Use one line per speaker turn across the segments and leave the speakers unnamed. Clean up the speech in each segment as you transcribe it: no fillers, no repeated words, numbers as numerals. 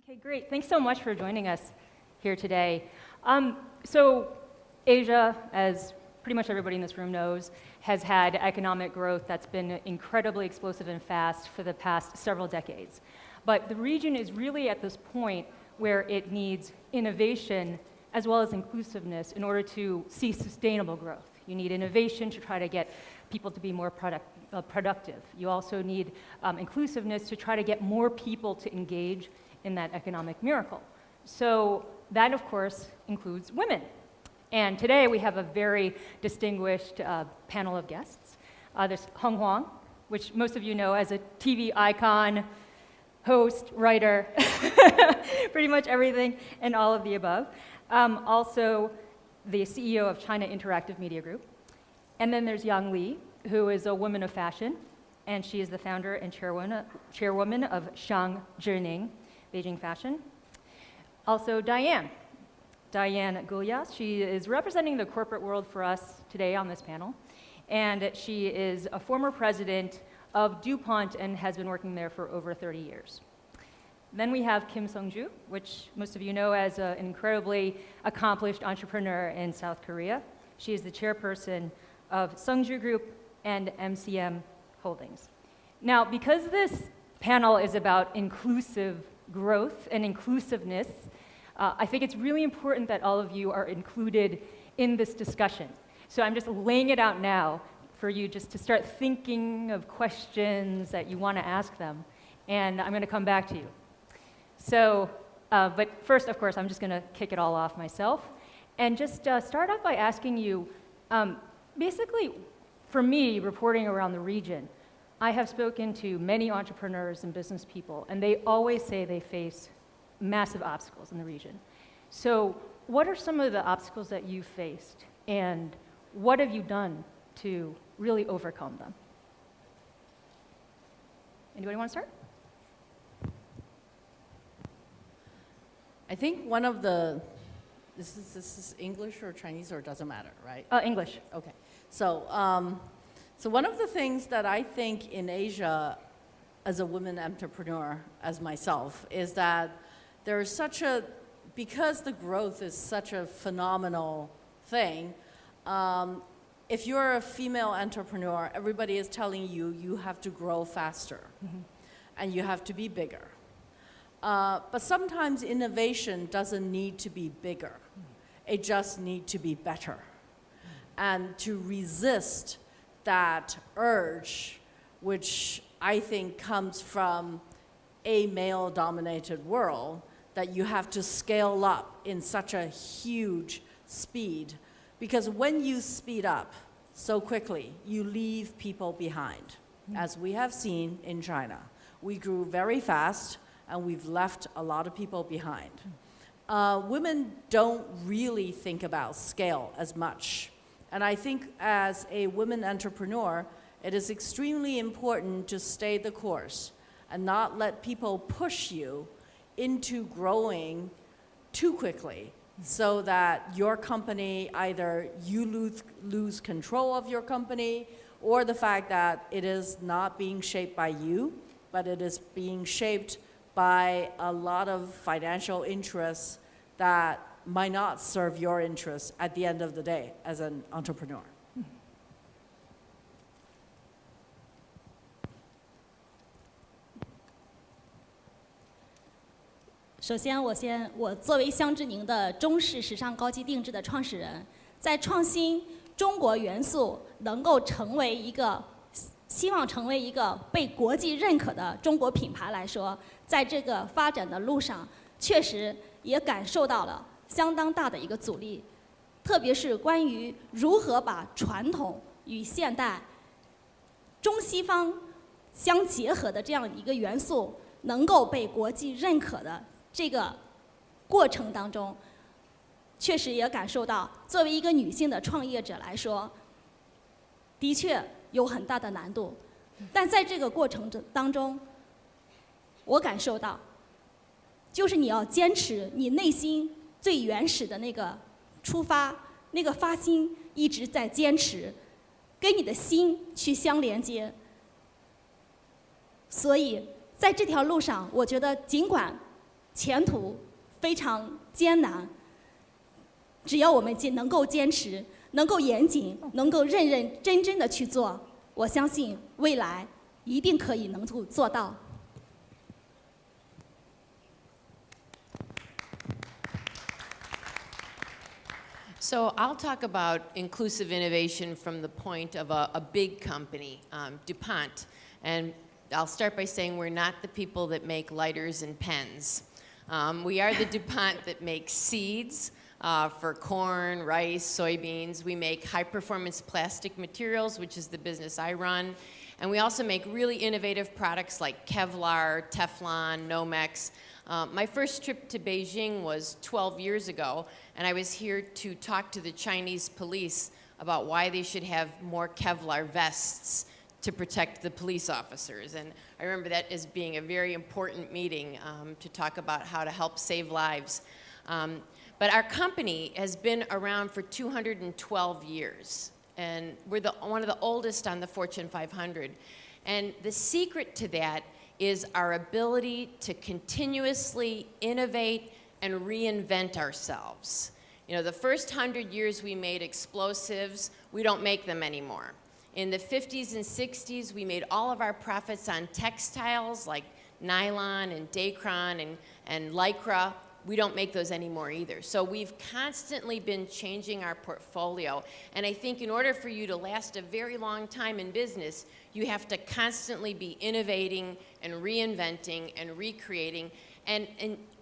Okay, great. Thanks so much for joining us here today. So Asia, as pretty much everybody in this room knows, has had economic growth that's been incredibly explosive and fast for the past several decades. But the region is really at this point where it needs innovation as well as inclusiveness in order to see sustainable growth. You need innovation to try to get people to be more productive. You also need inclusiveness to try to get more people to engage in that economic miracle. So that, of course, includes women. And today we have a very distinguished panel of guests. There's Huang, which most of you know as a TV icon, host, writer, pretty much everything and all of the above. Also the CEO of China Interactive Media Group. And then there's Yang Li, who is a woman of fashion, and she is the founder and chairwoman of Sung-Joo, Beijing Fashion. Also Diane Gulyas. She is representing the corporate world for us today on this panel. And she is a former president of DuPont and has been working there for over 30 years. Then we have Sung-Joo, which most of you know as an incredibly accomplished entrepreneur in South Korea. She is the chairperson of Sungjoo Group and MCM Holdings. Now, because this panel is about inclusive growth and inclusiveness, I think it's really important that all of you are included in this discussion. So I'm just laying it out now for you just to start thinking of questions that you want to ask them, and I'm going to come back to you. So, but first, of course, I'm just going to kick it all off myself, and just start off by asking you, basically, for me, reporting around the region, I have spoken to many entrepreneurs and business people, and they always say they face massive obstacles in the region. So what are some of the obstacles that you've faced, and what have you done to really overcome them? Anybody want to start?
I think one of the, this is English or Chinese, or it doesn't matter, right?
English.
Okay. So one of the things that I think in Asia, as a woman entrepreneur, as myself, is that there is such a, because the growth is such a phenomenal thing, if you're a female entrepreneur, everybody is telling you you have to grow faster, and you have to be bigger. But sometimes innovation doesn't need to be bigger. It just needs to be better. And to resist that urge, which I think comes from a male-dominated world, that you have to scale up in such a huge speed. Because when you speed up so quickly, you leave people behind, as we have seen in China. We grew very fast, and we've left a lot of people behind. Women don't really think about scale as much. And I think as a woman entrepreneur, it is extremely important to stay the course and not let people push you into growing too quickly, so that your company, either you lose control of your company, or the fact that it is not being shaped by you, but it is being shaped by a lot of financial interests that might not serve your interests at the end of the day as an entrepreneur.
首先，我作为Sung-Joo的中式时尚高级定制的创始人，在创新中国元素能够成为一个，希望成为一个被国际认可的中国品牌来说，在这个发展的路上，确实也感受到了相当大的一个阻力，特别是关于如何把传统与现代、中西方相结合的这样一个元素能够被国际认可的这个过程当中，确实也感受到，作为一个女性的创业者来说，的确有很大的难度。但在这个过程当中，我感受到，就是你要坚持你内心最原始的那个出发，那个发心一直在坚持，跟你的心去相连接。所以在这条路上，我觉得尽管前途非常艰难，只要我们能够坚持，能够严谨，能够认认真真的去做，我相信未来一定可以能够做到。
So I'll talk about inclusive innovation from the point of a big company, DuPont. And I'll start by saying we're not the people that make lighters and pens. We are the DuPont that makes seeds for corn, rice, soybeans. We make high-performance plastic materials, which is the business I run. And we also make really innovative products like Kevlar, Teflon, Nomex. My first trip to Beijing was 12 years ago, and I was here to talk to the Chinese police about why they should have more Kevlar vests to protect the police officers. And I remember that as being a very important meeting to talk about how to help save lives. But our company has been around for 212 years, and we're one of the oldest on the Fortune 500. And the secret to that is our ability to continuously innovate and reinvent ourselves. You know, the first 100 years we made explosives, we don't make them anymore. In the 50s and 60s, we made all of our profits on textiles like nylon and Dacron and Lycra. We don't make those anymore either. So we've constantly been changing our portfolio. And I think in order for you to last a very long time in business, you have to constantly be innovating and reinventing and recreating. And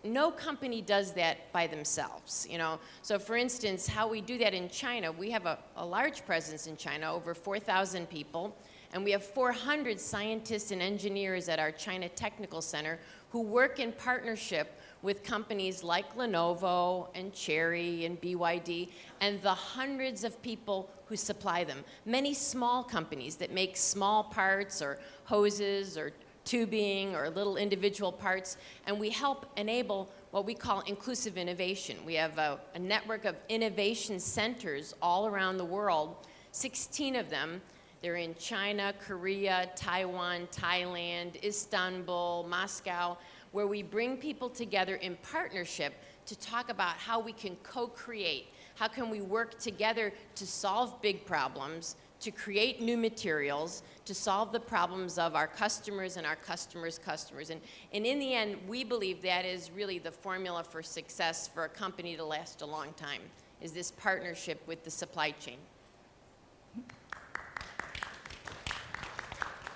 no company does that by themselves, you know. So for instance, how we do that in China, we have a large presence in China, over 4,000 people. And we have 400 scientists and engineers at our China Technical Center who work in partnership with companies like Lenovo and Cherry and BYD and the hundreds of people who supply them. Many small companies that make small parts or hoses or tubing or little individual parts, and we help enable what we call inclusive innovation. We have a network of innovation centers all around the world, 16 of them. They're in China, Korea, Taiwan, Thailand, Istanbul, Moscow, where we bring people together in partnership to talk about how we can co-create, how can we work together to solve big problems, to create new materials, to solve the problems of our customers and our customers' customers. And in the end, we believe that is really the formula for success for a company to last a long time, is this partnership with the supply chain.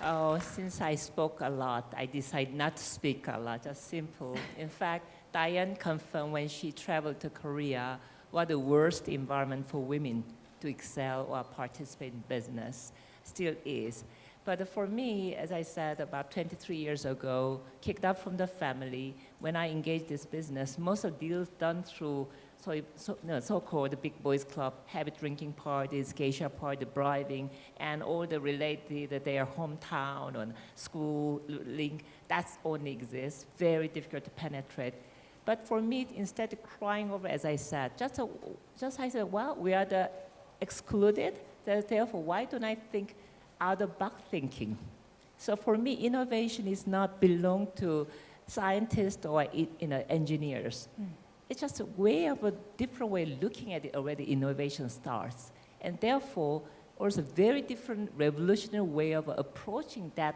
Oh, since I spoke a lot, I decided not to speak a lot, just simple. In fact, Diane confirmed when she traveled to Korea what the worst environment for women to excel or participate in business still is. But for me, as I said, about 23 years ago, kicked up from the family, when I engaged this business, most of the deals done through so-called big boys club, habit drinking parties, geisha party, bribing, and all the related, their hometown and school link, that only exists, very difficult to penetrate. But for me, instead of crying over, as I said, just I said, well, we are the excluded, therefore, why don't I think out-of-box thinking? So for me, innovation is not belong to scientists or engineers. It's just a way of a different way of looking at it already innovation starts. And therefore, also very different revolutionary way of approaching that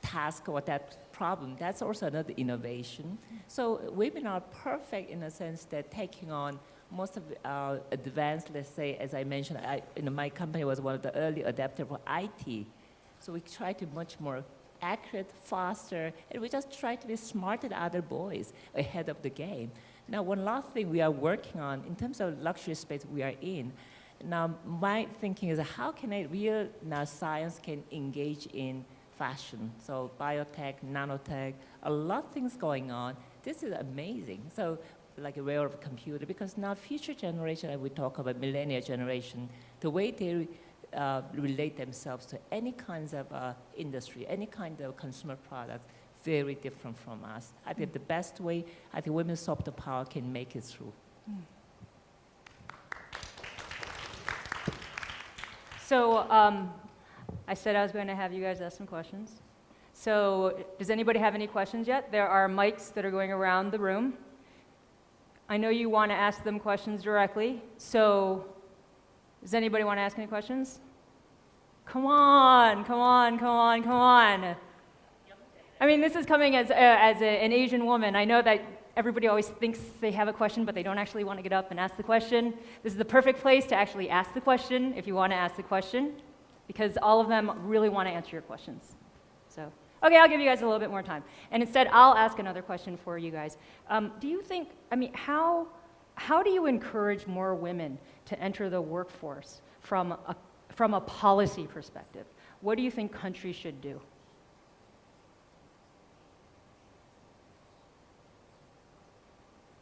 task or that problem. That's also another innovation. So women are perfect in a sense that taking on most of our advanced, let's say, as I mentioned, my company was one of the early adapters for IT. So we try to be much more accurate, faster, and we just try to be smarter than other boys ahead of the game. Now, one last thing we are working on in terms of luxury space we are in. Now, my thinking is how can real science can engage in fashion. So biotech, nanotech, a lot of things going on. This is amazing. So like a rare of computer, because now future generation, we talk about millennial generation, the way they relate themselves to any kinds of industry, any kind of consumer products, very different from us. I think the best way, I think women's soft power can make it through.
So I said I was going to have you guys ask some questions. So does anybody have any questions yet? There are mics that are going around the room. I know you want to ask them questions directly. So does anybody want to ask any questions? Come on, come on, come on, come on. I mean, this is coming as an Asian woman. I know that everybody always thinks they have a question, but they don't actually want to get up and ask the question. This is the perfect place to actually ask the question if you want to ask the question, because all of them really want to answer your questions. So, okay, I'll give you guys a little bit more time. And instead, I'll ask another question for you guys. Do you think, I mean, how do you encourage more women to enter the workforce from a policy perspective? What do you think countries should do?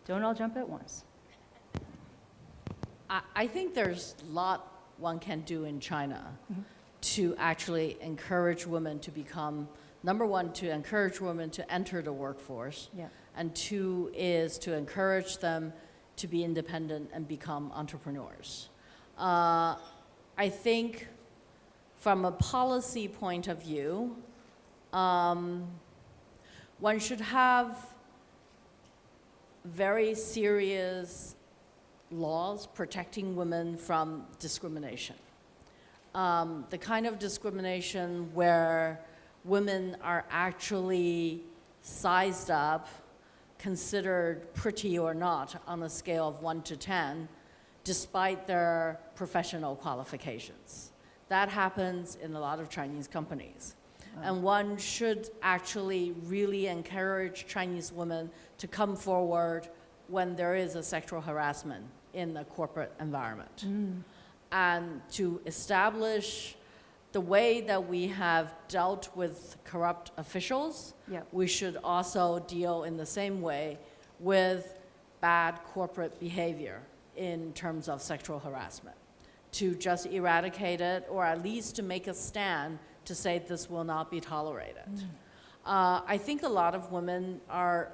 Don't all jump at once.
I think there's a lot one can do in China to actually encourage women to become, number one, to encourage women to enter the workforce, and two is to encourage them to be independent and become entrepreneurs. I think from a policy point of view, one should have very serious laws protecting women from discrimination. The kind of discrimination where women are actually sized up, considered pretty or not on a scale of 1 to 10, despite their professional qualifications. That happens in a lot of Chinese companies. And one should actually really encourage Chinese women to come forward when there is a sexual harassment in the corporate environment. And to establish the way that we have dealt with corrupt officials, we should also deal in the same way with bad corporate behavior in terms of sexual harassment, to just eradicate it, or at least to make a stand to say this will not be tolerated. I think a lot of women are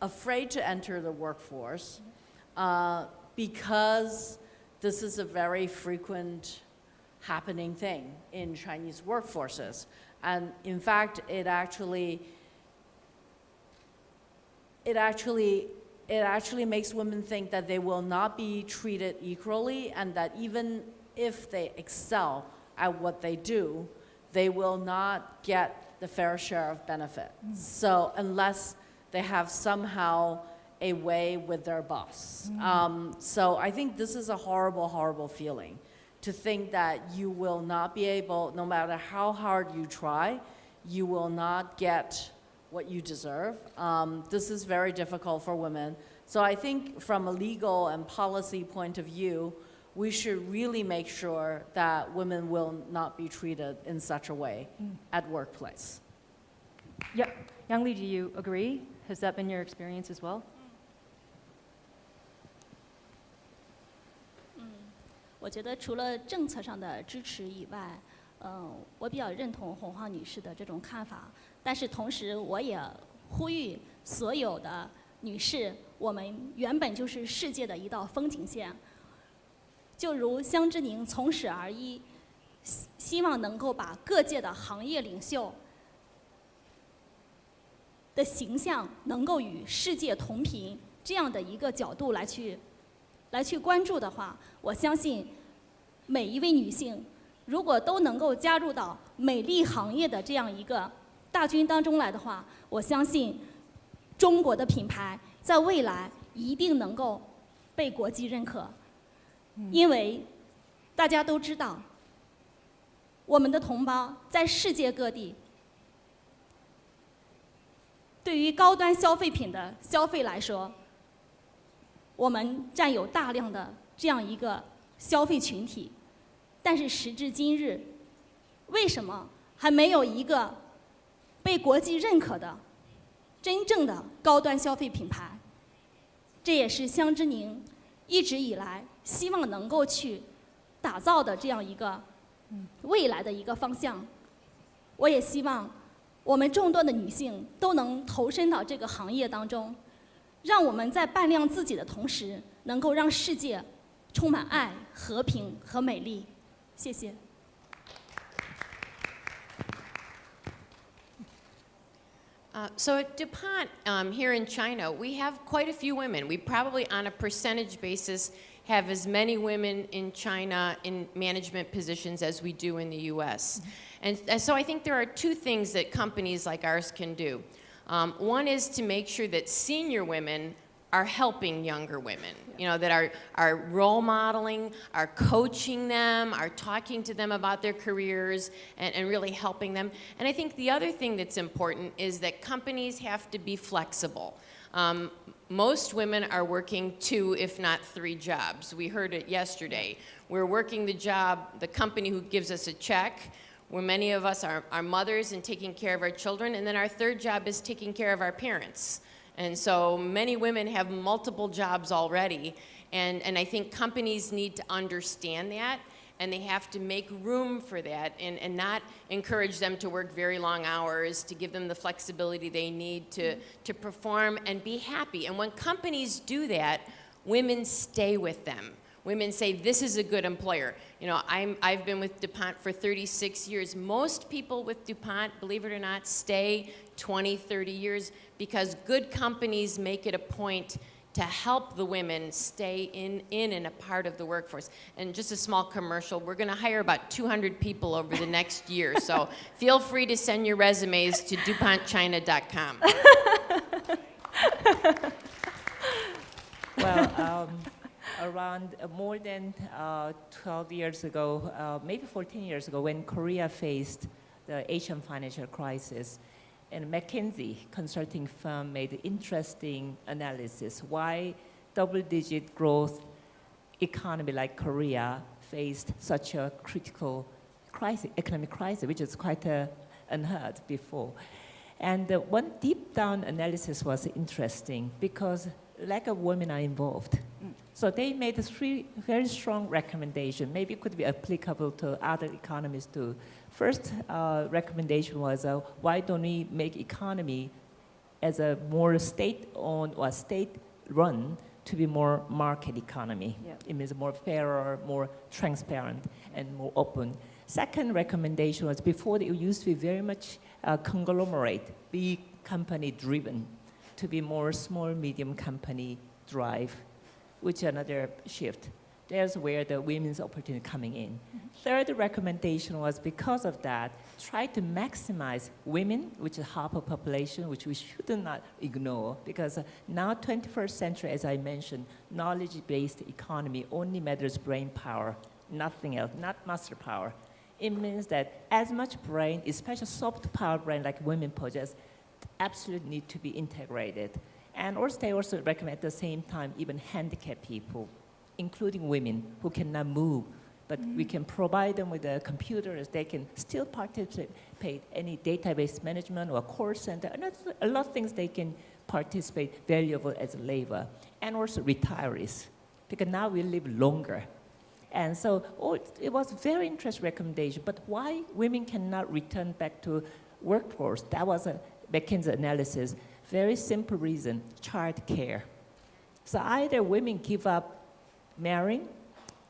afraid to enter the workforce because this is a very frequent happening thing in Chinese workforces. And in fact, it actually makes women think that they will not be treated equally, and that even if they excel at what they do, they will not get the fair share of benefit. So unless they have somehow a way with their boss. So I think this is a horrible, horrible feeling, to think that you will not be able, no matter how hard you try, you will not get what you deserve. This is very difficult for women. So I think from a legal and policy point of view, we should really make sure that women will not be treated in such a way at workplace.
Yep. Yang Li, do you agree? Has that been your experience as well?
我觉得除了政策上的支持以外，我比较认同洪晃女士的这种看法，但是同时我也呼吁所有的女士，我们原本就是世界的一道风景线，就如香之宁从始而一，希望能够把各界的行业领袖的形象能够与世界同频这样的一个角度来去关注的话，我相信每一位女性如果都能够加入到美丽行业的这样一个大军当中来的话，我相信中国的品牌在未来一定能够被国际认可。因为大家都知道，我们的同胞在世界各地对于高端消费品的消费来说，我们占有大量的这样一个消费群体，但是时至今日，为什么还没有一个被国际认可的真正的高端消费品牌。这也是香之宁一直以来希望能够去打造的这样一个未来的一个方向。我也希望我们众多的女性都能投身到这个行业当中，让我们在扮亮自己的同时，能够让世界充满爱、和平和美丽。谢谢。
So at DuPont here in China, we have quite a few women. We probably, on a percentage basis, have as many women in China in management positions as we do in the US. And so I think there are two things that companies like ours can do. One is to make sure that senior women are helping younger women, you know, that are role modeling, are coaching them, are talking to them about their careers and really helping them. And I think the other thing that's important is that companies have to be flexible. Most women are working 2, if not 3 jobs. We heard it yesterday. We're working the job, the company who gives us a check, where many of us are mothers and taking care of our children, and then our third job is taking care of our parents. And so many women have multiple jobs already, and I think companies need to understand that, and they have to make room for that and not encourage them to work very long hours, to give them the flexibility they need to perform and be happy. And when companies do that, women stay with them. Women say, this is a good employer. You know, I've been with DuPont for 36 years. Most people with DuPont, believe it or not, stay 20, 30 years because good companies make it a point to help the women stay in and a part of the workforce. And just a small commercial, we're gonna hire about 200 people over the next year. So feel free to send your resumes to DuPontChina.com.
Well, around more than 12 years ago, maybe 14 years ago, when Korea faced the Asian financial crisis, and McKinsey consulting firm made interesting analysis why double-digit growth economy like Korea faced such a critical crisis, economic crisis, which is quite unheard before. And one deep down analysis was interesting because lack of women are involved. So they made 3 very strong recommendations. Maybe it could be applicable to other economies too. First recommendation was, why don't we make economy as a more state-owned or state-run to be more market economy?
Yep.
It means more fairer, more transparent, and more open. Second recommendation was before it used to be very much conglomerate, big company driven, to be more small, medium company drive, which is another shift. There's where the women's opportunity coming in. Third recommendation was because of that, try to maximize women, which is half of population, which we should not ignore, because now 21st century, as I mentioned, knowledge-based economy only matters brain power, nothing else, not muscle power. It means that as much brain, especially soft power brain like women possess, absolutely need to be integrated. And also they also recommend at the same time even handicapped people, including women who cannot move, but we can provide them with the computers. They can still participate any database management or call center, and a lot of things they can participate valuable as labor. And also retirees, because now we live longer. And so it was very interesting recommendation, but why women cannot return back to workforce? That was a McKinsey analysis. Very simple reason, child care. So either women give up marrying,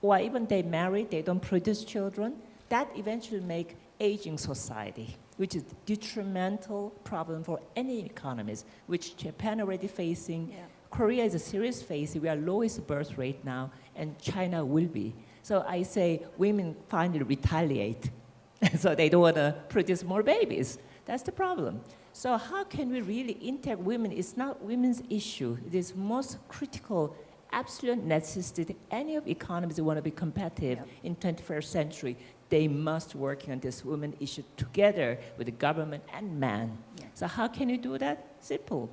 or even they marry, they don't produce children. That eventually make aging society, which is detrimental problem for any economies, which Japan already facing. Yeah. Korea is a serious facing. We are lowest birth rate now, and China will be. So I say women finally retaliate. So they don't want to produce more babies. That's the problem. So how can we really integrate women? It's not women's issue. It is most critical, absolute necessity. Any of economies that want to be competitive in 21st century, they must work on this women issue together with the government and man. Yeah. So how can you do that? Simple.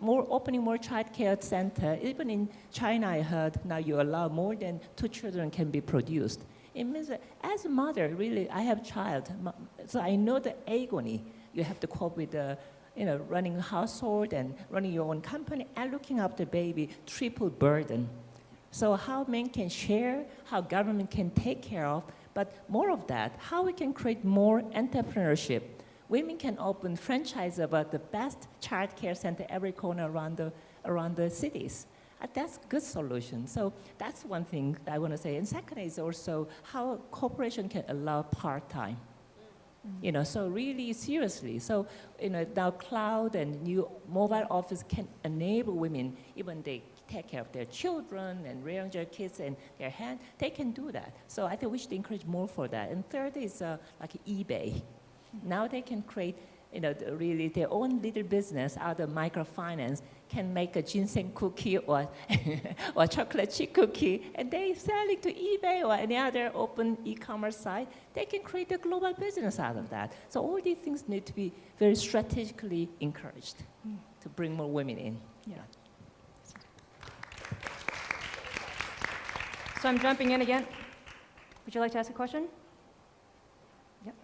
Opening more child care center. Even in China, I heard now you allow more than 2 children can be produced. It means that as a mother, really, I have a child, so I know the agony you have to cope with running a household and running your own company and looking after the baby, triple burden. So how men can share, how government can take care of, but more of that, how we can create more entrepreneurship. Women can open franchise about the best child care center every corner around the cities. That's a good solution. So that's one thing I want to say. And second is also how corporation can allow part-time. So really seriously. So, now cloud and new mobile office can enable women, even they take care of their children and rearing their kids and their hand, they can do that. So I think we should encourage more for that. And third is like eBay. Now they can create, really their own little business out of microfinance, can make a ginseng cookie or or chocolate chip cookie, and they sell it to eBay or any other open e-commerce site. They can create a global business out of that. So all these things need to be very strategically encouraged to bring more women in.
Yeah. So I'm jumping in again. Would you like to ask a question? Yep.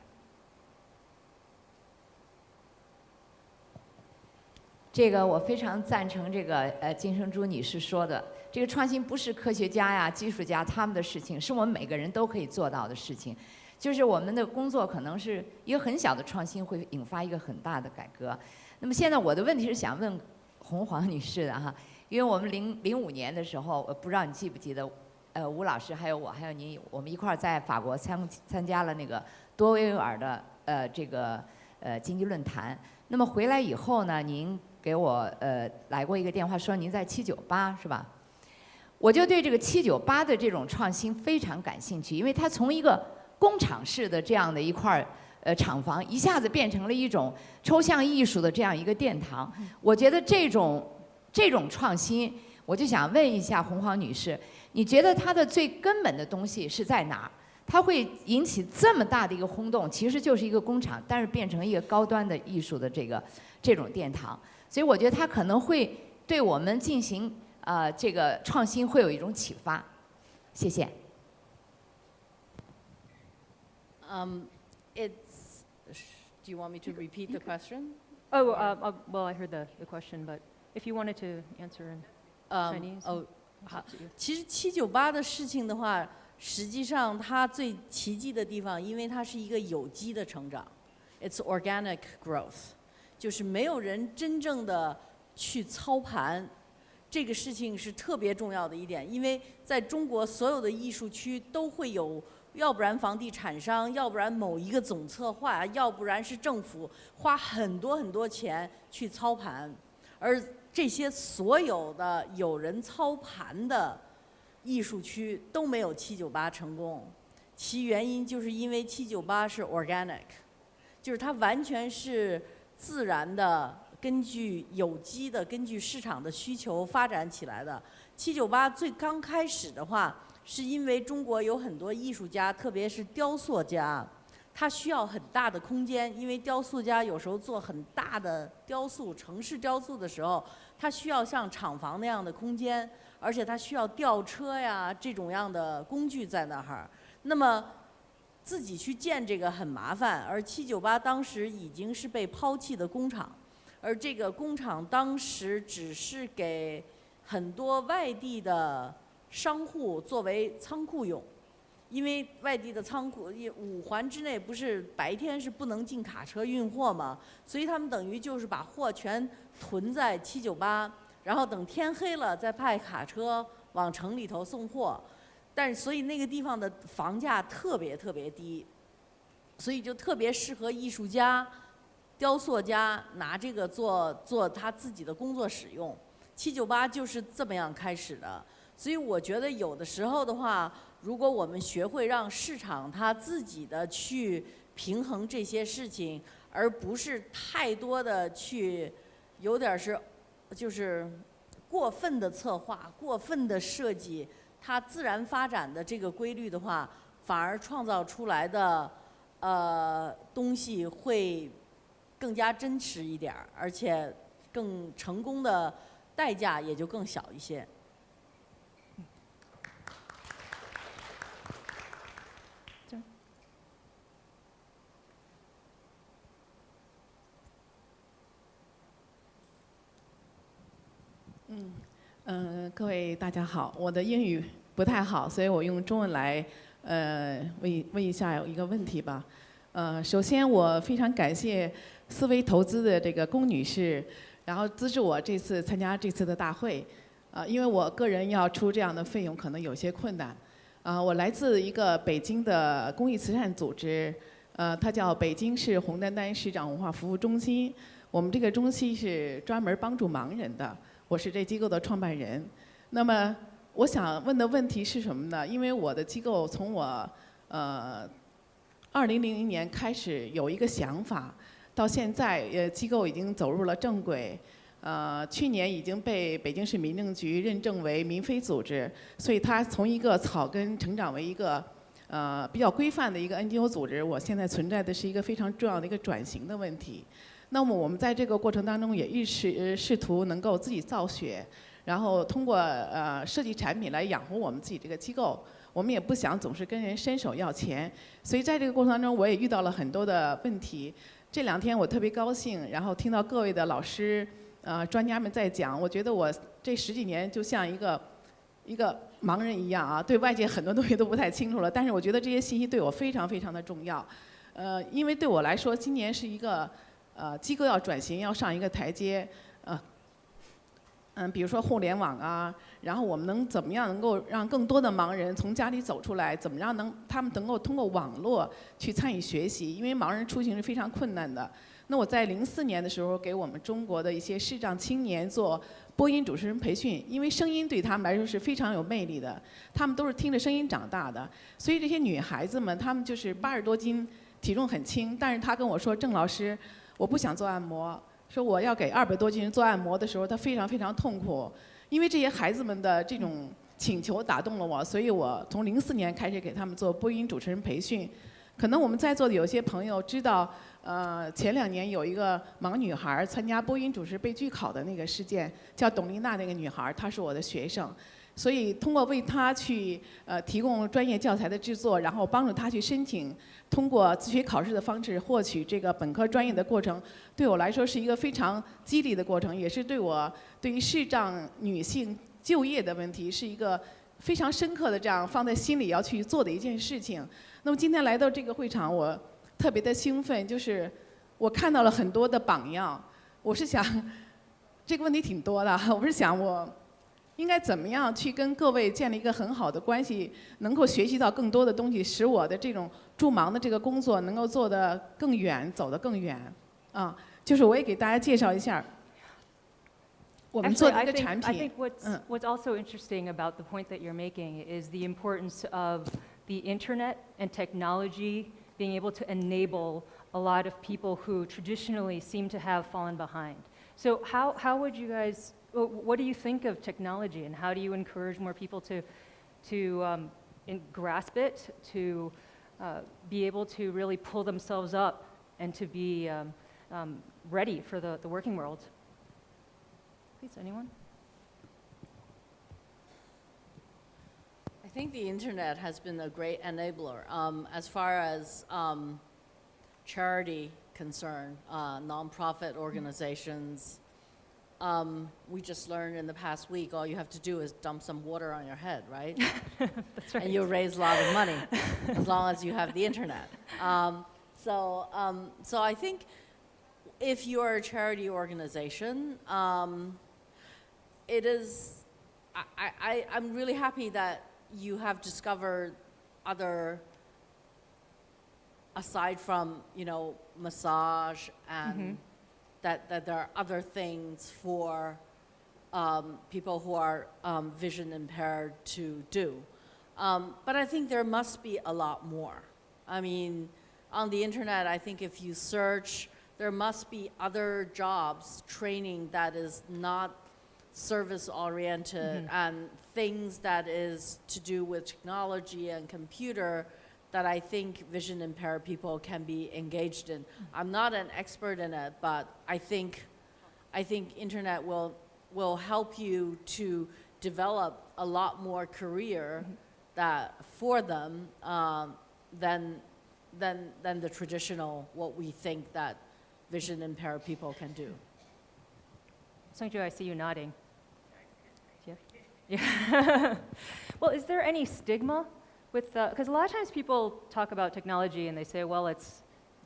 这个我非常赞成这个金生珠女士说的，这个创新不是科学家呀、技术家他们的事情，是我们每个人都可以做到的事情。就是我们的工作可能是一个很小的创新，会引发一个很大的改革。那么现在我的问题是想问黄女士的哈，因为我们05年的时候，不知道你记不记得，吴老师还有我还有您，我们一块儿在法国参加了那个多维尔的这个经济论坛。那么回来以后呢，您给我来过一个电话，说您在798是吧？我就对这个798的这种创新非常感兴趣，因为它从一个工厂式的这样的一块厂房，一下子变成了一种抽象艺术的这样一个殿堂。我觉得这种创新，我就想问一下黄女士，你觉得它的最根本的东西是在哪儿？它会引起这么大的一个轰动，其实就是一个工厂，但是变成一个高端的艺术的这种殿堂。所以我觉得它可能会对我们进行这个创新会有一种启发。谢谢。
Do you want me to repeat the question?
Oh, well, I heard the question, but if you wanted to answer in Chinese.
好，其实798的事情的话，实际上它最奇迹的地方，因为它是一个有机的成长 ，it's organic growth， 就是没有人真正的去操盘，这个事情是特别重要的一点，因为在中国所有的艺术区都会有。要不然房地产商，要不然某一个总策划，要不然是政府花很多钱去操盘，而这些所有的有人操盘的艺术区都没有798成功，其原因就是因为798是 organic， 就是它完全是自然的，根据有机的，根据市场的需求发展起来的。798最刚开始的话。是因为中国有很多艺术家，特别是雕塑家，他需要很大的空间，因为雕塑家有时候做很大的雕塑、城市雕塑的时候，他需要像厂房那样的空间，而且他需要吊车呀这种样的工具在那儿。那么自己去建这个很麻烦，而798当时已经是被抛弃的工厂，而这个工厂当时只是给很多外地的。商户作为仓库用，因为外地的仓库5环之内不是白天是不能进卡车运货吗？所以他们等于就是把货全囤在798，然后等天黑了再派卡车往城里头送货。但是所以那个地方的房价特别低，所以就特别适合艺术家、雕塑家拿这个做他自己的工作使用。798就是这么样开始的。所以我觉得有的时候的话，如果我们学会让市场它自己的去平衡这些事情，而不是太多的去有点是就是过分的策划、过分的设计，它自然发展的这个规律的话，反而创造出来的东西会更加真实一点，而且更成功的代价也就更小一些。
各位大家好，我的英语不太好，所以我用中文来问一下一个问题吧。首先我非常感谢思维投资的这个龚女士，然后资助我这次参加这次的大会。因为我个人要出这样的费用可能有些困难。我来自一个北京的公益慈善组织，它叫北京市红丹丹市长文化服务中心。我们这个中心是专门帮助盲人的，我是这机构的创办人。那么我想问的问题是什么呢？因为我的机构从我2000年开始有一个想法，到现在机构已经走入了正轨。去年已经被北京市民政局认证为民非组织，所以它从一个草根成长为一个比较规范的一个 NGO 组织。我现在存在的是一个非常重要的一个转型的问题。那么我们在这个过程当中也一直试图能够自己造血，然后通过设计产品来养活我们自己这个机构。我们也不想总是跟人伸手要钱，所以在这个过程当中我也遇到了很多的问题。这2天我特别高兴，然后听到各位的老师。专家们在讲，我觉得我这10几年就像一个盲人一样啊，对外界很多东西都不太清楚了。但是我觉得这些信息对我非常非常的重要，因为对我来说，今年是一个机构要转型，要上一个台阶，比如说互联网啊，然后我们怎么样能够让更多的盲人从家里走出来，怎么让他们能够通过网络去参与学习，因为盲人出行是非常困难的。那我在04年的时候给我们中国的一些视障青年做播音主持人培训，因为声音对他们来说是非常有魅力的，他们都是听着声音长大的，所以这些女孩子们，她们就是80多斤，体重很轻，但是她跟我说，郑老师，我不想做按摩，说我要给200多斤人做按摩的时候，她非常非常痛苦，因为这些孩子们的这种请求打动了我，所以我从04年开始给他们做播音主持人培训。可能我们在座的有些朋友知道，前2年有一个盲女孩参加播音主持被拒考的那个事件，叫董丽娜那个女孩，她是我的学生，所以通过为她去提供专业教材的制作，然后帮助她去申请，通过自学考试的方式获取这个本科专业的过程，对我来说是一个非常激励的过程，也是对于视障女性就业的问题是一个非常深刻的这样放在心里要去做的一件事情。那么今天来到这个会场，我特别的兴奋，就是我看到了很多的榜样。我是想，这个问题挺多的，我是想我应该怎么样去跟各位建立一个很好的关系，能够学习到更多的东西，使我的这种助盲的这个工作能够做得更远，走得更远。就是我也给大家介绍一下。我们做的一个产品。
I think what's also interesting about the point that you're making is the importance of the internet and technology being able to enable a lot of people who traditionally seem to have fallen behind. So how would you guys, what do you think of technology, and how do you encourage more people to grasp it, to be able to really pull themselves up and to be ready for the working world? Please, anyone?
I think the internet has been a great enabler. As far as charity concern, nonprofit organizations, we just learned in the past week, all you have to do is dump some water on your head, right?
That's right.
And you'll raise a lot of money as long as you have the internet. So I think if you're a charity organization, it is, I'm really happy that you have discovered other, aside from, massage and that there are other things for people who are vision impaired to do. But I think there must be a lot more. I mean, on the internet, I think if you search, there must be other jobs, training that is not service-oriented and things that is to do with technology and computer that I think vision impaired people can be engaged in. I'm not an expert in it, but I think internet will help you to develop a lot more career that for them than the traditional what we think that vision impaired people can do.
Sung-Joo, I see you nodding. Yeah. Well, is there any stigma with, because a lot of times people talk about technology and they say, well, it's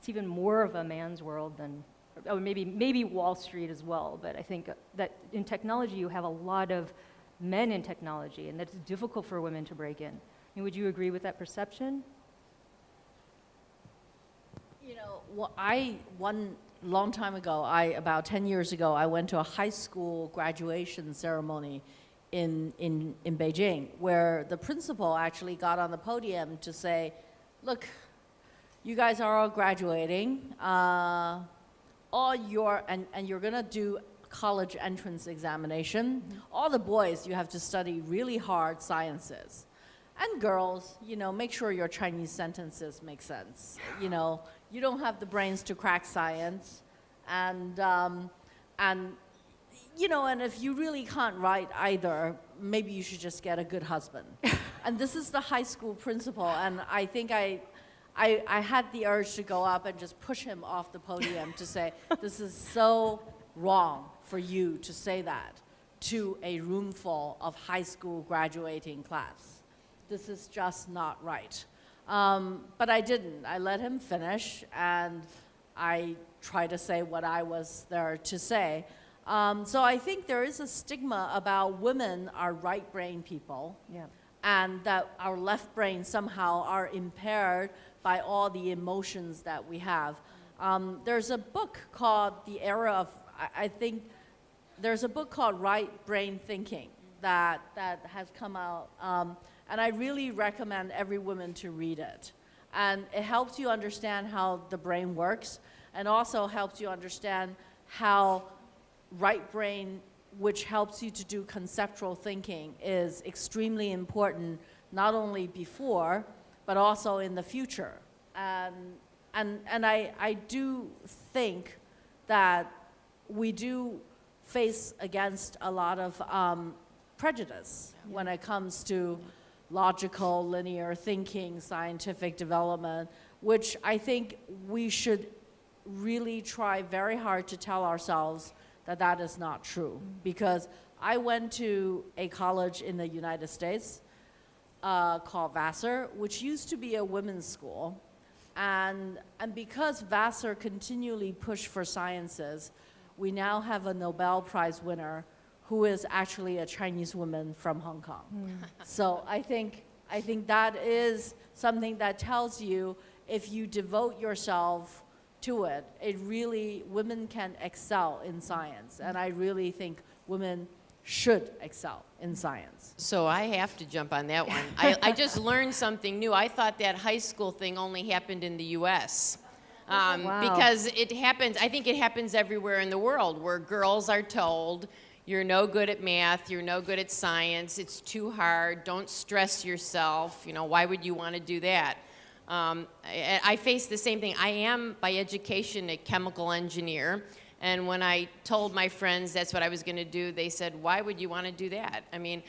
even more of a man's world than, or maybe Wall Street as well, but I think that in technology you have a lot of men in technology and that it's difficult for women to break in. I mean, would you agree with that perception?
You know, one long time ago, about 10 years ago, I went to a high school graduation ceremony in Beijing, where the principal actually got on the podium to say, look, you guys are all graduating, and you're gonna do college entrance examination. All the boys, you have to study really hard sciences. And girls, you know, make sure your Chinese sentences make sense. You know, you don't have the brains to crack science. And you know, and if you really can't write either, maybe you should just get a good husband. And this is the high school principal, and I think I had the urge to go up and just push him off the podium to say, this is so wrong for you to say that to a room full of high school graduating class. This is just not right. But I didn't. I let him finish, and I tried to say what I was there to say. So I think there is a stigma about women are right-brain people,
Yeah.
and that our left brain somehow are impaired by all the emotions that we have. There's a book called The Era of, I think, there's a book called Right Brain Thinking that has come out, and I really recommend every woman to read it. And it helps you understand how the brain works, and also helps you understand how right brain, which helps you to do conceptual thinking, is extremely important, not only before, but also in the future. And I do think that we do face against a lot of prejudice when it comes to logical, linear thinking, scientific development, which I think we should really try very hard to tell ourselves that that is not true. Because I went to a college in the United States called Vassar, which used to be a women's school. And because Vassar continually pushed for sciences, we now have a Nobel Prize winner who is actually a Chinese woman from Hong Kong. So I think that is something that tells you, if you devote yourself to it, women can excel in science. And I really think women should excel in science.
So I have to jump on that one. I just learned something new. I thought that high school thing only happened in the US.
Wow.
Because it happens, I think it happens everywhere in the world, where girls are told, you're no good at math, you're no good at science, it's too hard, don't stress yourself, you know, why would you want to do that? I face the same thing. I am, by education, a chemical engineer. And when I told my friends that's what I was going to do, they said, why would you want to do that? I mean,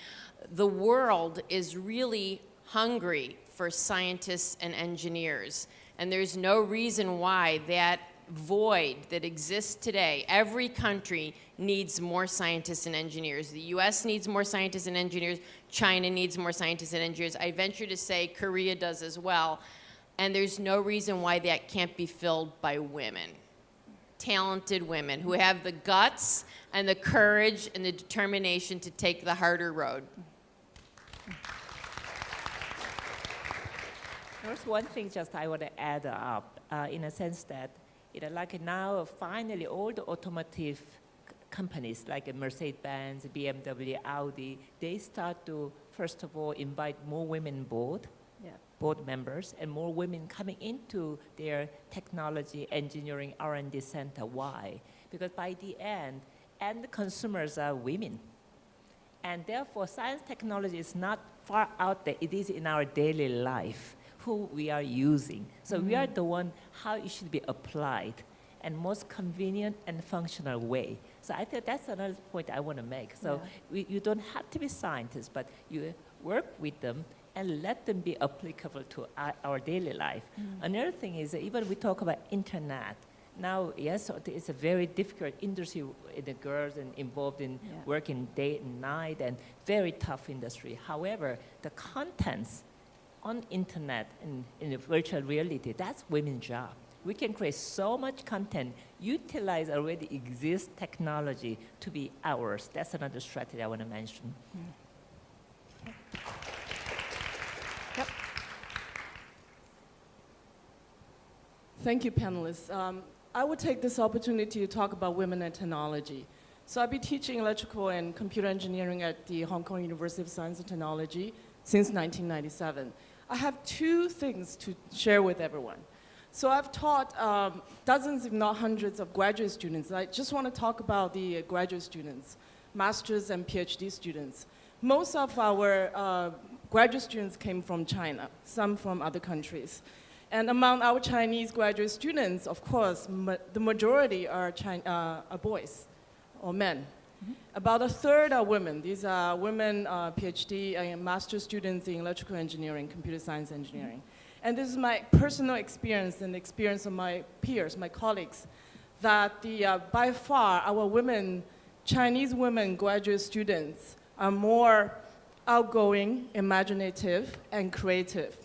the world is really hungry for scientists and engineers. And there's no reason why that void that exists today, every country needs more scientists and engineers. The US needs more scientists and engineers. China needs more scientists and engineers. I venture to say Korea does as well. And there's no reason why that can't be filled by women. Talented women who have the guts and the courage and the determination to take the harder road.
There's one thing just I want to add up, in a sense that, like now, finally, all the automotive companies like Mercedes-Benz, BMW, Audi, they start to, first of all, invite more women board members, and more women coming into their technology, engineering, R&D center. Why? Because by the end consumers are women. And therefore, science technology is not far out there. It is in our daily life, who we are using. So we are the one, how it should be applied, and most convenient and functional way. So I think that's another point I want to make. So you don't have to be scientists, but you work with them and let them be applicable to our daily life. Another thing is that even we talk about internet, Now, yes, it's a very difficult industry. The girls and involved in working day and night, and very tough industry. However, the contents on internet and in the virtual reality, that's women's job. We can create so much content, utilize already exist technology to be ours. That's another strategy I want to mention.
Yep.
Thank you, panelists. I would take this opportunity to talk about women and technology. So I've been teaching electrical and computer engineering at the Hong Kong University of Science and Technology since 1997. I have two things to share with everyone. So I've taught dozens, if not hundreds, of graduate students. I just want to talk about the graduate students, master's and PhD students. Most of our graduate students came from China, some from other countries. And among our Chinese graduate students, of course, the majority are boys or men. About a third are women. These are women PhD and master students in electrical engineering, computer science engineering. And this is my personal experience and the experience of my peers, my colleagues, that by far our Chinese women graduate students are more outgoing, imaginative, and creative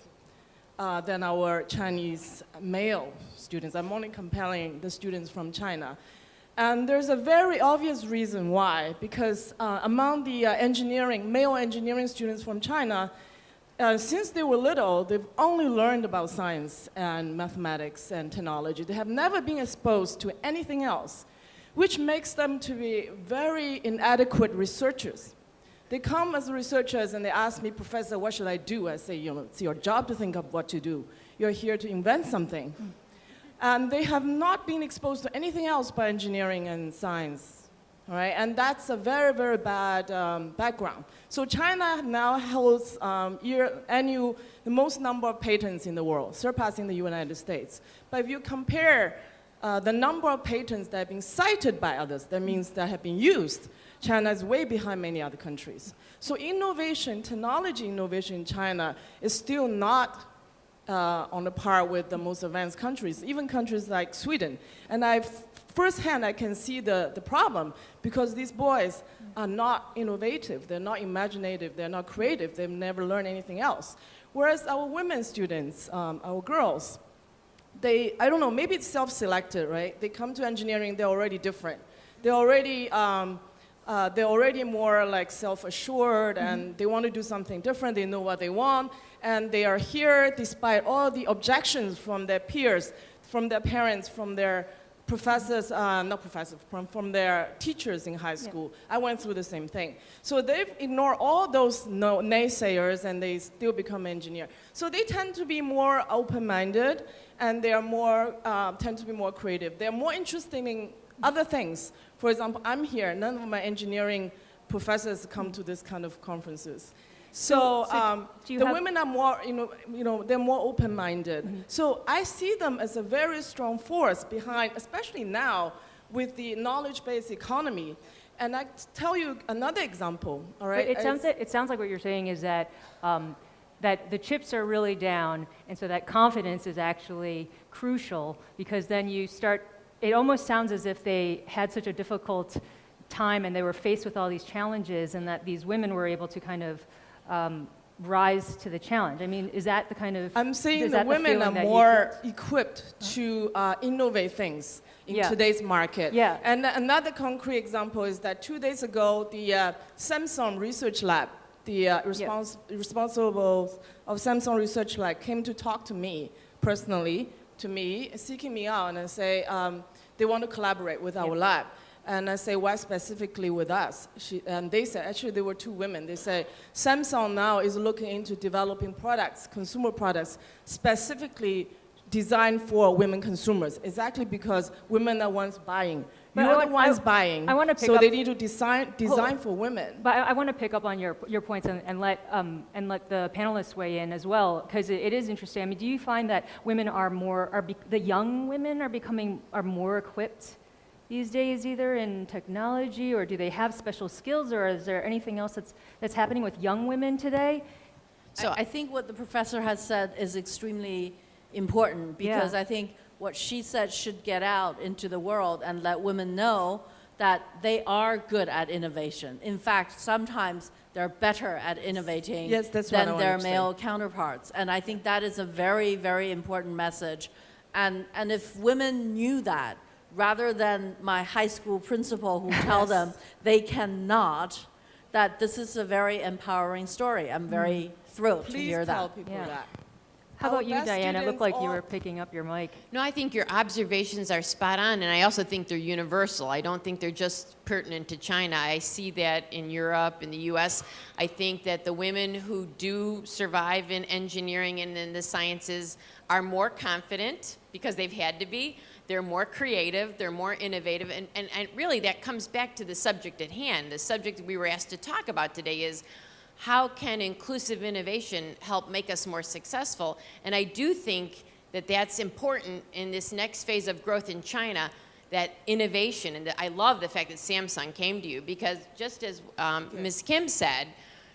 than our Chinese male students. I'm only comparing the students from China. And there's a very obvious reason why, because among the male engineering students from China, since they were little, they've only learned about science and mathematics and technology. They have never been exposed to anything else, which makes them to be very inadequate researchers. They come as researchers and they ask me, Professor, what should I do? I say, it's your job to think of what to do. You're here to invent something. And they have not been exposed to anything else by engineering and science. All right? And that's a very, very bad background. So China now holds the most number of patents in the world, surpassing the United States. But if you compare the number of patents that have been cited by others, that means that have been used, China is way behind many other countries. So innovation, technology innovation in China is still not on the par with the most advanced countries, even countries like Sweden. And firsthand, I can see the problem, because these boys are not innovative, they're not imaginative, they're not creative, they've never learned anything else. Whereas our women students, our girls, I don't know, maybe it's self-selected, right? They come to engineering, they're already different. They're already more like self-assured, and they want to do something different, they know what they want, and they are here despite all the objections from their peers, from their parents, from their professors, from their teachers in high school. Yeah. I went through the same thing. So they've ignored all those naysayers and they still become engineers. So they tend to be more open-minded and they are tend to be more creative. They're more interested in other things. For example, I'm here, none of my engineering professors come to this kind of conferences. So the women are more, they're more open-minded. Mm-hmm. So I see them as a very strong force behind, especially now with the knowledge-based economy. And I tell you another example, all right?
It sounds like what you're saying is that, that the chips are really down, and so that confidence is actually crucial, because then you start, it almost sounds as if they had such a difficult time and they were faced with all these challenges, and that these women were able to kind of rise to the challenge. I mean, is that the kind of...
I'm saying the women are more equipped to innovate things in today's market.
Yeah.
And another concrete example is that 2 days ago, the Samsung Research Lab, the responsible of Samsung Research Lab came to talk to me personally, seeking me out and say they want to collaborate with our lab. And I say, why specifically with us? And they said, actually there were two women. They say, Samsung now is looking into developing products, consumer products, specifically designed for women consumers. Exactly because women are ones buying. You're the ones buying, so they need to design for women.
But I want to pick up on your points and let the panelists weigh in as well, because it is interesting. I mean, do you find that women the young women are more equipped these days, either in technology, or do they have special skills, or is there anything else that's happening with young women today?
So I think what the professor has said is extremely important, because I think what she said should get out into the world and let women know that they are good at innovation. In fact, sometimes they're better at innovating
Yes, that's what I
than
wanted
their
to say.
male counterparts. And I think that is a very, very important message. And if women knew that, rather than my high school principal who tell them they cannot, that this is a very empowering story. I'm very thrilled to
Please
hear
tell
that.
people
Yeah.
that.
How
Our
about you,
best
Diane? It looked
students
like you
all-
were picking up your mic.
No, I think your observations are spot on, and I also think they're universal. I don't think they're just pertinent to China. I see that in Europe, in the US. I think that the women who do survive in engineering and in the sciences are more confident because they've had to be. They're more creative, they're more innovative, and really that comes back to the subject at hand. The subject we were asked to talk about today is how can inclusive innovation help make us more successful? And I do think that that's important in this next phase of growth in China, that innovation, and I love the fact that Samsung came to you, because just as Ms. Kim said,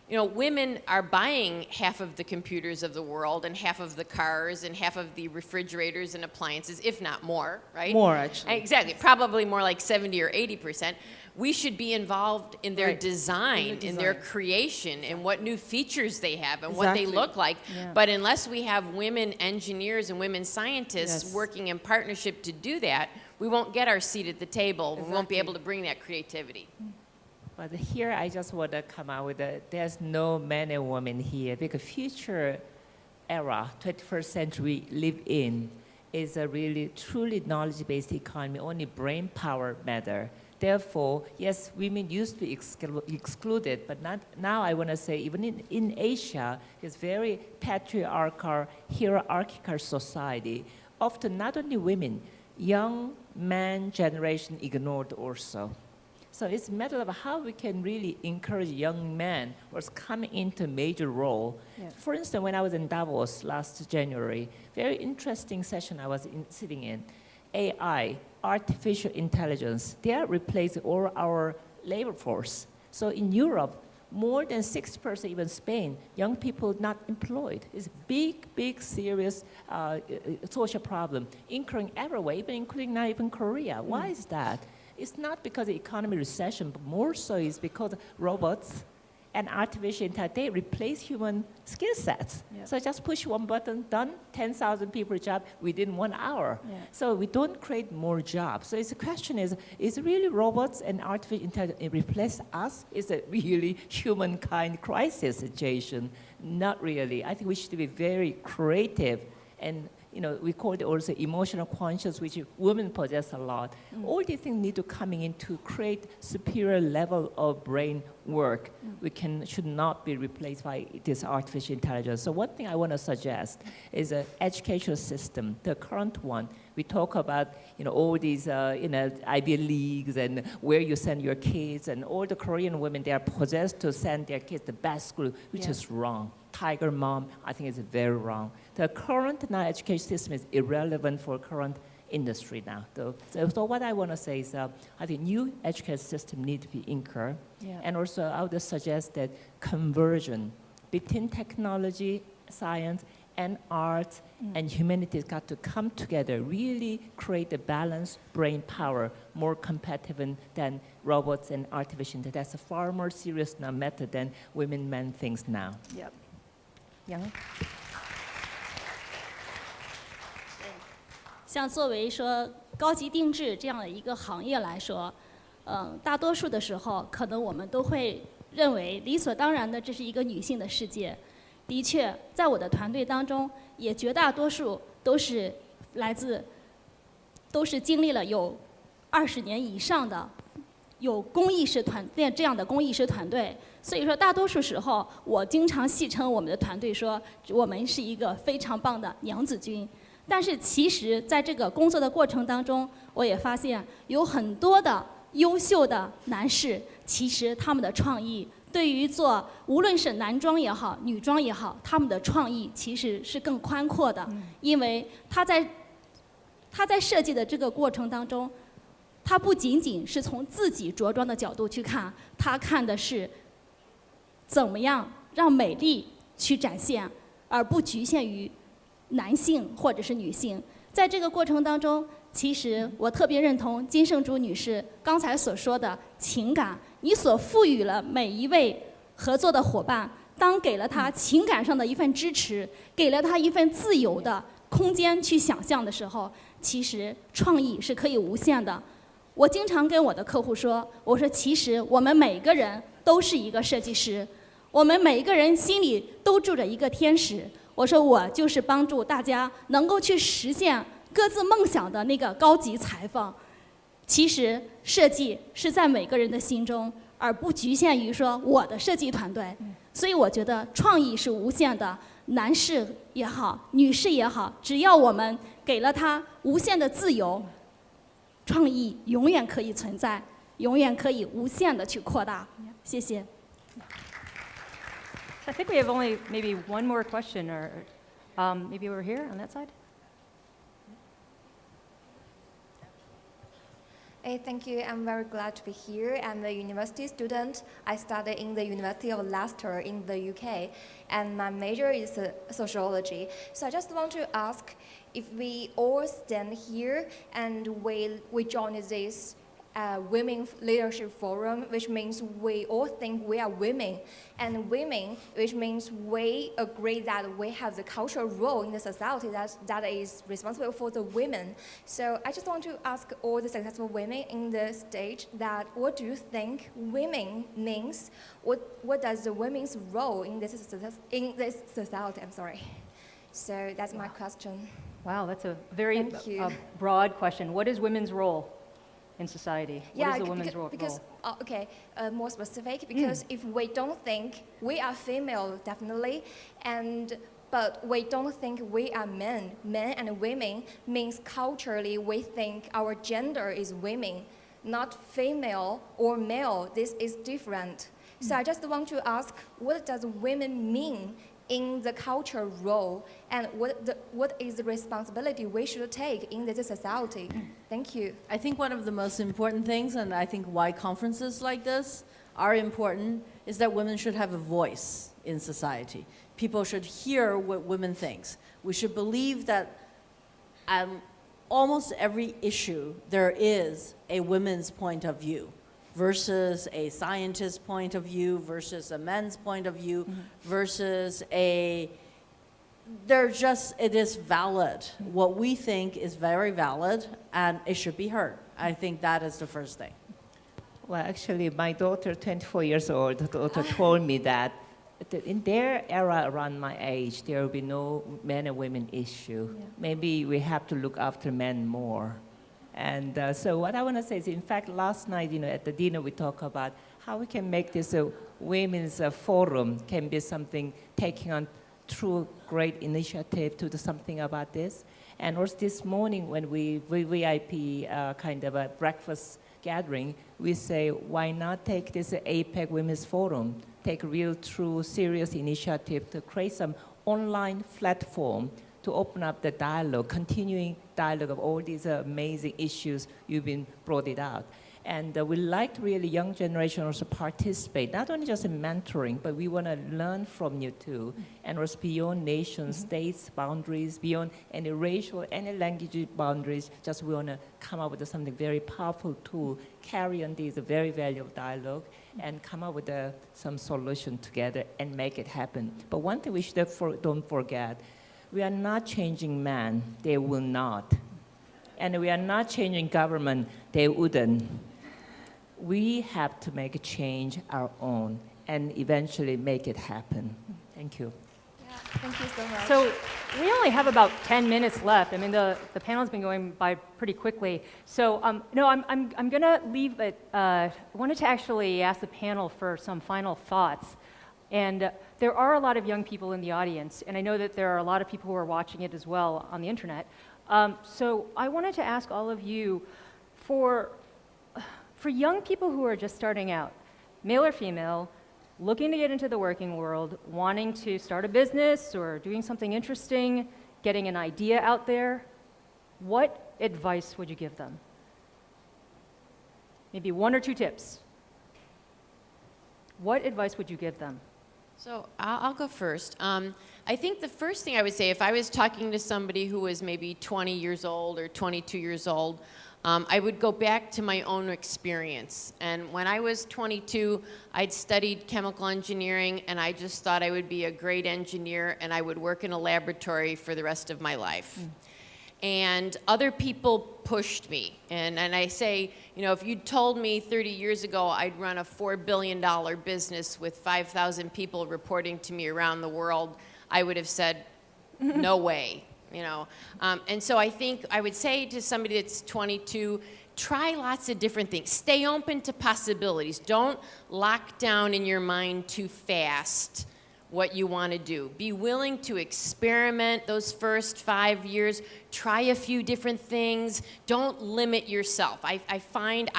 you know, women are buying half of the computers of the world and half of the cars and half of the refrigerators and appliances, if not more, right?
More, actually.
Exactly, probably more like 70 or 80%. We should be involved in their
Right.
design,
In the
in their
design.
creation, and what new features they have and what they
Exactly.
look like.
Yeah.
But unless we have women engineers and women scientists
Yes.
working in partnership to do that, we won't get our seat at the table. We won't be
Exactly.
able to bring that creativity.
But here I just want to come out with there's no man and woman here, because future era, 21st century we live in, is a really truly knowledge-based economy. Only brain power matter. Therefore, yes, women used to be excluded, but not, now I want to say even in Asia, it's very patriarchal, hierarchical society. Often not only women, young man generation ignored also. So it's a matter of how we can really encourage young men who are coming into major role.
Yeah.
For instance, when I was in Davos last January, very interesting session I was sitting in. AI, artificial intelligence, they are replacing all our labor force. So in Europe, more than 60%, even Spain, young people not employed. It's a big, big, serious social problem, incurring everywhere, even including now even Korea. Why is that? It's not because of economic recession, but more so is because robots and artificial intelligence, they replace human skill sets.
Yep.
So just push one button, done, 10,000 people job within 1 hour.
Yeah.
So we don't create more jobs. So the question is really robots and artificial intelligence replace us? Is it really humankind crisis situation? Not really. I think we should be very creative, and we call it also emotional conscious, which women possess a lot. All these things need to come in to create superior level of brain work. We should not be replaced by this artificial intelligence. So one thing I want to suggest is an educational system, the current one. We talk about all these Ivy Leagues and where you send your kids, and all the Korean women, they are possessed to send their kids to best school, which is wrong. Tiger mom, I think is very wrong. The current now education system is irrelevant for current industry now. So what I want to say is I think new education system need to be incurred.
Yeah.
And also I would suggest that conversion between technology, science, and art and humanities got to come together, really create a balanced brain power, more competitive than robots and artificial intelligence. That's a far more serious now method than women-men things now.
Yep. Young?
像作为说高级定制这样的一个行业来说，大多数的时候，可能我们都会认为理所当然的这是一个女性的世界。的确，在我的团队当中，也绝大多数都是经历了有20年以上的有工艺师这样的工艺师团队。所以说，大多数时候，我经常戏称我们的团队说，我们是一个非常棒的娘子军。但是其实，在这个工作的过程当中，我也发现有很多的优秀的男士，其实他们的创意对于做无论是男装也好、女装也好，他们的创意其实是更宽阔的，因为他在设计的这个过程当中，他不仅仅是从自己着装的角度去看，他看的是怎么样让美丽去展现，而不局限于男性或者是女性。在这个过程当中，其实我特别认同金圣珠女士刚才所说的情感，你所赋予了每一位合作的伙伴，当给了他情感上的一份支持，给了他一份自由的空间去想象的时候，其实创意是可以无限的。我经常跟我的客户说，我说其实我们每个人都是一个设计师，我们每一个人心里都住着一个天使。我说我就是帮助大家能够去实现各自梦想的那个高级裁缝。其实设计是在每个人的心中，而不局限于说我的设计团队。所以我觉得创意是无限的，男士也好，女士也好，只要我们给了他无限的自由，创意永远可以存在，永远可以无限的去扩大。谢谢。
I think we have only maybe one more question, or maybe we're here on that side.
Hey, thank you. I'm very glad to be here. I'm a university student. I study in the University of Leicester in the UK, and my major is sociology. So I just want to ask if we all stand here and we join this Women Leadership Forum, which means we all think we are women, and women, which means we agree that we have the cultural role in the society that is responsible for the women. So I just want to ask all the successful women in the stage that what do you think women means? What does the women's role in this society? I'm sorry. So that's my question.
Wow, that's a very
Thank you.
Broad question. What is women's role in society? What is the women's role?
More specific, because if we don't think we are female, definitely, but we don't think we are men and women means culturally we think our gender is women, not female or male. This is different. So I just want to ask, what does women mean in the cultural role, and what is the responsibility we should take in this society? Thank you.
I think one of the most important things, and I think why conferences like this are important, is that women should have a voice in society. People should hear what women think. We should believe that almost every issue there is a women's point of view versus a scientist's point of view versus a man's point of view versus it is valid. What we think is very valid, and it should be heard. I think that is the first thing.
Well, actually, my daughter, 24 years old, told me that in their era around my age, there will be no men and women issue. Yeah. Maybe we have to look after men more. And so what I want to say is, in fact, last night, at the dinner, we talked about how we can make this women's forum can be something taking on true great initiative to do something about this. And also this morning when we VIP kind of a breakfast gathering, we say, why not take this APEC Women's Forum, take real, true, serious initiative to create some online platform to open up the dialogue, continuing dialogue of all these amazing issues you've been brought it out. And we like really young generation also participate, not only just in mentoring, but we want to learn from you too, and also beyond nation, states, boundaries, beyond any racial, any language boundaries, just we want to come up with something very powerful tool, carry on these very valuable dialogue, and come up with some solution together and make it happen. But one thing we should don't forget, we are not changing man, they will not. And we are not changing government, they wouldn't. We have to make a change our own and eventually make it happen. Thank you.
Yeah, thank you so much.
So we only have about 10 minutes left. I mean, the panel's been going by pretty quickly. So no, I'm going to leave it. I wanted to actually ask the panel for some final thoughts. And there are a lot of young people in the audience, and I know that there are a lot of people who are watching it as well on the internet. So I wanted to ask all of you, for young people who are just starting out, male or female, looking to get into the working world, wanting to start a business or doing something interesting, getting an idea out there, what advice would you give them? Maybe one or two tips. What advice would you give them?
So I'll go first. I think the first thing I would say, if I was talking to somebody who was maybe 20 years old or 22 years old, I would go back to my own experience. And when I was 22, I'd studied chemical engineering, and I just thought I would be a great engineer, and I would work in a laboratory for the rest of my life. And other people pushed me. And I say, you know, if you'd told me 30 years ago I'd run a $4 billion business with 5,000 people reporting to me around the world, I would have said, no way. You know, and so I think I would say to somebody that's 22, try lots of different things. Stay open to possibilities. Don't lock down in your mind too fast what you want to do. Be willing to experiment those first 5 years. Try a few different things. Don't limit yourself. I found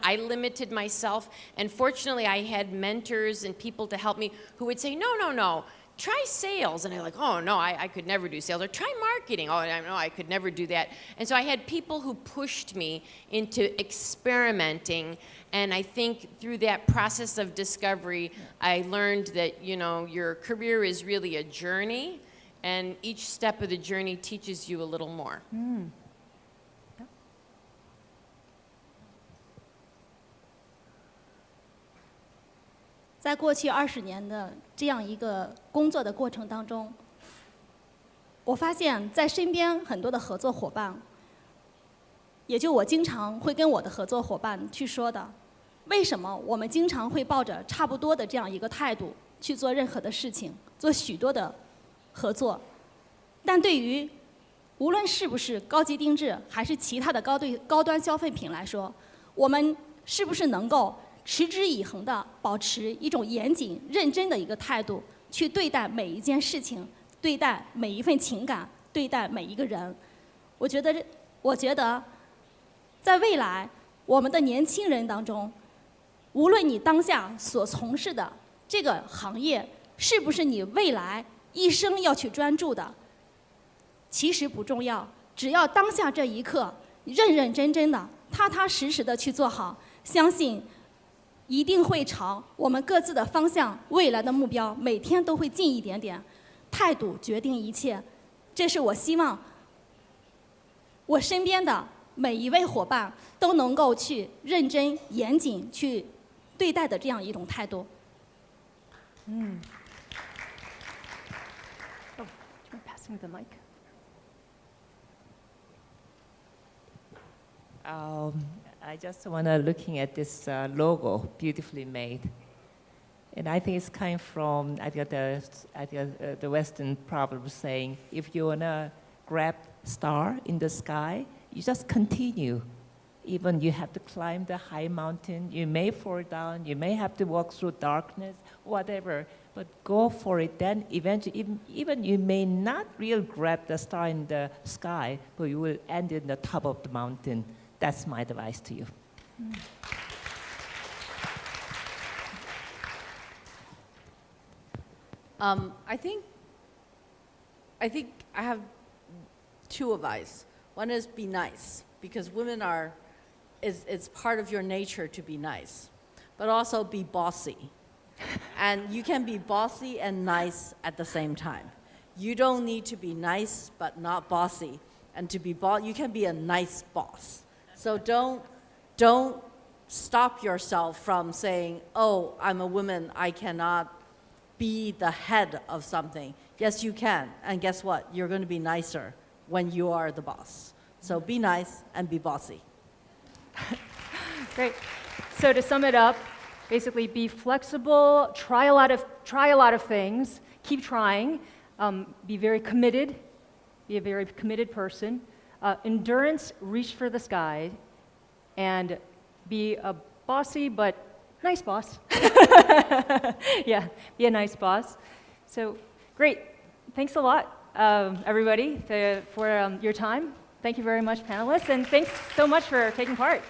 I limited myself, and fortunately I had mentors and people to help me who would say, no. Try sales. And I'm like, oh, no, I could never do sales. Or try marketing. Oh, no, I could never do that. And so I had people who pushed me into experimenting. And I think through that process of discovery, I learned that, you know, your career is really a journey. And each step of the journey teaches you a little more.
Yeah.
在过去20年的这样一个工作的过程当中，我发现在身边很多的合作伙伴，也就我经常会跟我的合作伙伴去说的，为什么我们经常会抱着差不多的这样一个态度去做任何的事情，做许多的合作，但对于无论是不是高级定制还是其他的高端消费品来说，我们是不是能够持之以恒地保持一种严谨、认真的一个态度，去对待每一件事情，对待每一份情感，对待每一个人。我觉得，在未来我们的年轻人当中，无论你当下所从事的这个行业是不是你未来一生要去专注的，其实不重要，只要当下这一刻认认真真的、踏踏实实的去做好，相信一定会朝我们各自的方向、未来的目标，每天都会近一点点。态度决定一切，这是我希望我身边的每一位伙伴都能够去认真、严谨去对待的这样一种态度。
Oh, do you mind passing the mic?
I just want to looking at this logo, beautifully made. And I think it's coming from, the Western proverb saying, if you want to grab star in the sky, you just continue. Even you have to climb the high mountain, you may fall down, you may have to walk through darkness, whatever, but go for it. Then eventually, even you may not really grab the star in the sky, but you will end in the top of the mountain. That's my advice to you.
I think I have two advice. One is be nice, because women are, it's part of your nature to be nice, but also be bossy. And you can be bossy and nice at the same time. You don't need to be nice but not bossy. And to be you can be a nice boss. So don't stop yourself from saying, oh, I'm a woman, I cannot be the head of something. Yes, you can. And guess what? You're going to be nicer when you are the boss. So be nice and be bossy.
Great. So to sum it up, basically be flexible, try a lot of things, keep trying, be very committed, be a very committed person. Endurance, reach for the sky, and be a bossy but nice boss. Yeah, be a nice boss. So great. Thanks a lot, everybody, for your time. Thank you very much, panelists, and thanks so much for taking part.